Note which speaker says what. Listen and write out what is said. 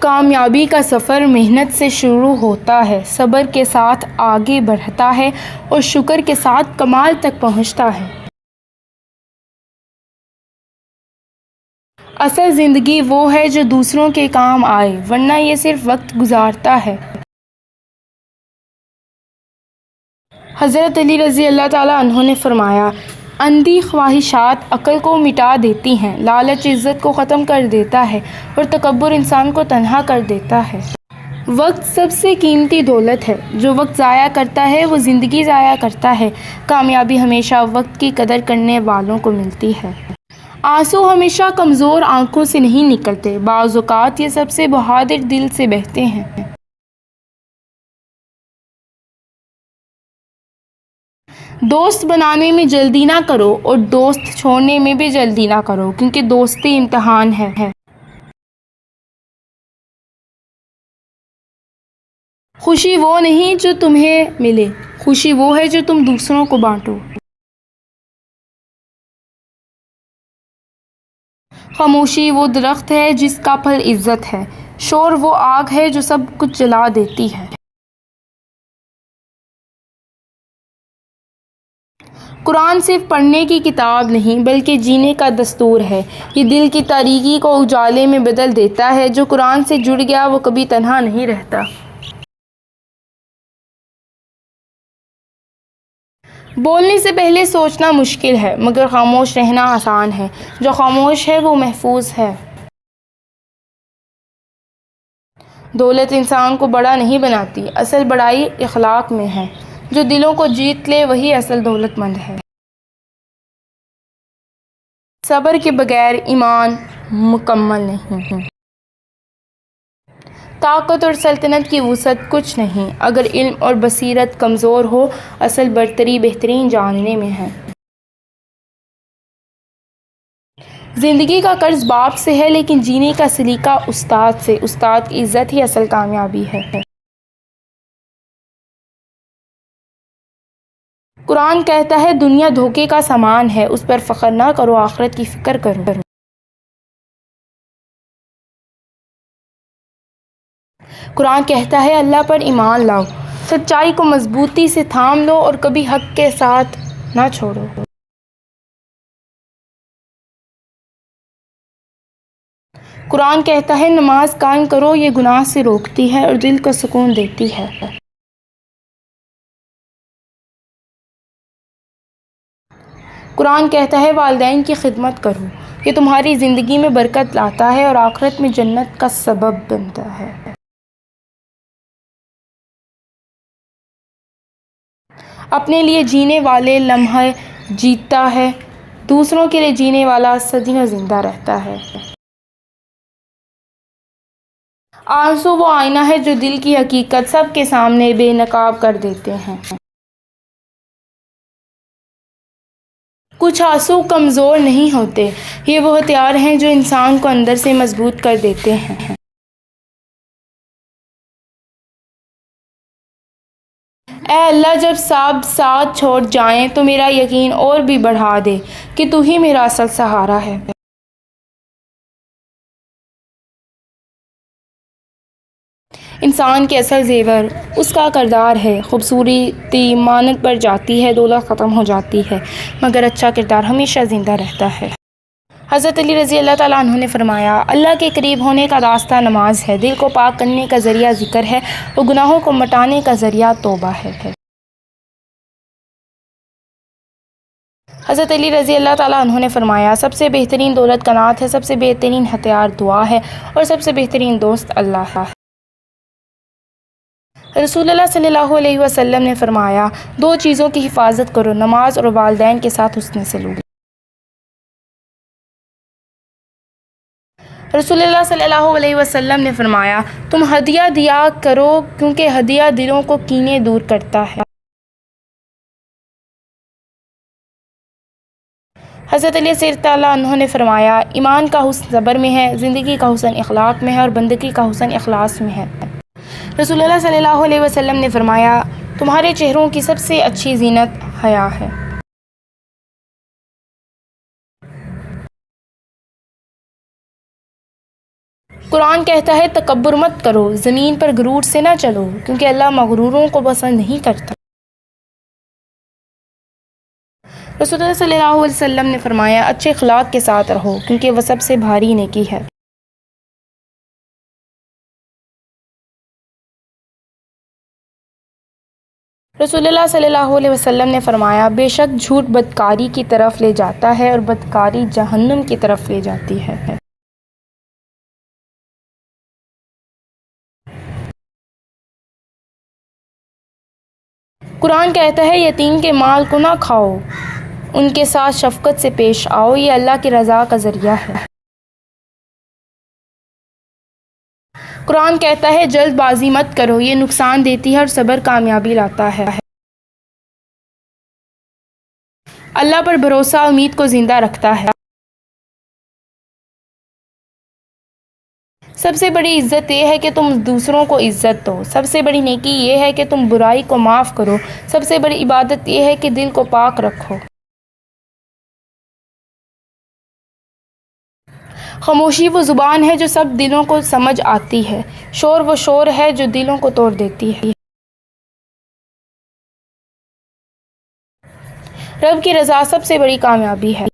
Speaker 1: کامیابی کا سفر محنت سے شروع ہوتا ہے، صبر کے ساتھ آگے بڑھتا ہے اور شکر کے ساتھ کمال تک پہنچتا ہے۔ اصل زندگی وہ ہے جو دوسروں کے کام آئے، ورنہ یہ صرف وقت گزارتا ہے۔ حضرت علی رضی اللہ تعالیٰ عنہ نے فرمایا، اندھی خواہشات عقل کو مٹا دیتی ہیں، لالچ عزت کو ختم کر دیتا ہے اور تکبر انسان کو تنہا کر دیتا ہے۔ وقت سب سے قیمتی دولت ہے، جو وقت ضائع کرتا ہے وہ زندگی ضائع کرتا ہے۔ کامیابی ہمیشہ وقت کی قدر کرنے والوں کو ملتی ہے۔ آنسو ہمیشہ کمزور آنکھوں سے نہیں نکلتے، بعض اوقات یہ سب سے بہادر دل سے بہتے ہیں۔ دوست بنانے میں جلدی نہ کرو اور دوست چھوڑنے میں بھی جلدی نہ کرو، کیونکہ دوستی امتحان ہے۔ خوشی وہ نہیں جو تمہیں ملے، خوشی وہ ہے جو تم دوسروں کو بانٹو۔ خاموشی وہ درخت ہے جس کا پھل عزت ہے، شور وہ آگ ہے جو سب کچھ جلا دیتی ہے۔ قرآن صرف پڑھنے کی کتاب نہیں بلکہ جینے کا دستور ہے۔ یہ دل کی تاریکی کو اجالے میں بدل دیتا ہے۔ جو قرآن سے جڑ گیا وہ کبھی تنہا نہیں رہتا۔ بولنے سے پہلے سوچنا مشکل ہے، مگر خاموش رہنا آسان ہے۔ جو خاموش ہے وہ محفوظ ہے۔ دولت انسان کو بڑا نہیں بناتی، اصل بڑائی اخلاق میں ہے۔ جو دلوں کو جیت لے وہی اصل دولت مند ہے۔ صبر کے بغیر ایمان مکمل نہیں۔ طاقت اور سلطنت کی وسعت کچھ نہیں، اگر علم اور بصیرت کمزور ہو، اصل برتری بہترین جاننے میں ہے۔ زندگی کا قرض باپ سے ہے، لیکن جینے کا سلیقہ استاد سے۔ استاد کی عزت ہی اصل کامیابی ہے۔ قرآن کہتا ہے دنیا دھوکے کا سامان ہے، اس پر فخر نہ کرو، آخرت کی فکر کرو۔ قرآن کہتا ہے اللہ پر ایمان لاؤ، سچائی کو مضبوطی سے تھام لو اور کبھی حق کے ساتھ نہ چھوڑو۔ قرآن کہتا ہے نماز قائم کرو، یہ گناہ سے روکتی ہے اور دل کو سکون دیتی ہے۔ قرآن کہتا ہے والدین کی خدمت کرو، یہ تمہاری زندگی میں برکت لاتا ہے اور آخرت میں جنت کا سبب بنتا ہے۔ اپنے لیے جینے والے لمحے جیتتا ہے، دوسروں کے لیے جینے والا صدیوں زندہ رہتا ہے۔ آنسو وہ آئینہ ہے جو دل کی حقیقت سب کے سامنے بے نقاب کر دیتے ہیں۔ کچھ آنسو کمزور نہیں ہوتے، یہ وہ ہتھیار ہیں جو انسان کو اندر سے مضبوط کر دیتے ہیں۔ اے اللہ، جب سب ساتھ چھوڑ جائیں تو میرا یقین اور بھی بڑھا دے کہ تو ہی میرا اصل سہارا ہے۔ انسان کے اصل زیور اس کا کردار ہے۔ خوبصورتی مانت بڑھ جاتی ہے، دولت ختم ہو جاتی ہے، مگر اچھا کردار ہمیشہ زندہ رہتا ہے۔ حضرت علی رضی اللہ تعالیٰ عنہ نے فرمایا، اللہ کے قریب ہونے کا راستہ نماز ہے، دل کو پاک کرنے کا ذریعہ ذکر ہے اور گناہوں کو مٹانے کا ذریعہ توبہ ہے۔ حضرت علی رضی اللہ تعالیٰ عنہ نے فرمایا، سب سے بہترین دولت قناعت ہے، سب سے بہترین ہتھیار دعا ہے اور سب سے بہترین دوست اللہ ہے۔ رسول اللہ صلی اللہ علیہ وسلم نے فرمایا، دو چیزوں کی حفاظت کرو، نماز اور والدین کے ساتھ حسن سلوک۔ رسول اللہ صلی اللہ علیہ وسلم نے فرمایا، تم ہدیہ دیا کرو کیونکہ ہدیہ دلوں کو کینے دور کرتا ہے۔ حضرت علی رضی اللہ عنہ نے فرمایا، ایمان کا حسن صبر میں ہے، زندگی کا حسن اخلاق میں ہے اور بندگی کا حسن اخلاص میں ہے۔ رسول اللہ صلی اللہ علیہ وسلم نے فرمایا، تمہارے چہروں کی سب سے اچھی زینت حیا ہے۔ قرآن کہتا ہے تکبر مت کرو، زمین پر غرور سے نہ چلو، کیونکہ اللہ مغروروں کو پسند نہیں کرتا۔ رسول اللہ صلی اللہ علیہ وسلم نے فرمایا اچھے اخلاق کے ساتھ رہو، کیونکہ وہ سب سے بھاری نیکی ہے۔ رسول اللہ صلی اللہ علیہ وسلم نے فرمایا بے شک جھوٹ بدکاری کی طرف لے جاتا ہے اور بدکاری جہنم کی طرف لے جاتی ہے۔ قرآن کہتا ہے یتیم کے مال کو نہ کھاؤ، ان کے ساتھ شفقت سے پیش آؤ، یہ اللہ کی رضا کا ذریعہ ہے۔ قرآن کہتا ہے جلد بازی مت کرو، یہ نقصان دیتی ہے اور صبر کامیابی لاتا ہے۔ اللہ پر بھروسہ امید کو زندہ رکھتا ہے۔ سب سے بڑی عزت یہ ہے کہ تم دوسروں کو عزت دو، سب سے بڑی نیکی یہ ہے کہ تم برائی کو معاف کرو، سب سے بڑی عبادت یہ ہے کہ دل کو پاک رکھو۔ خاموشی وہ زبان ہے جو سب دلوں کو سمجھ آتی ہے، شور وہ شور ہے جو دلوں کو توڑ دیتی ہے۔ رب کی رضا سب سے بڑی کامیابی ہے۔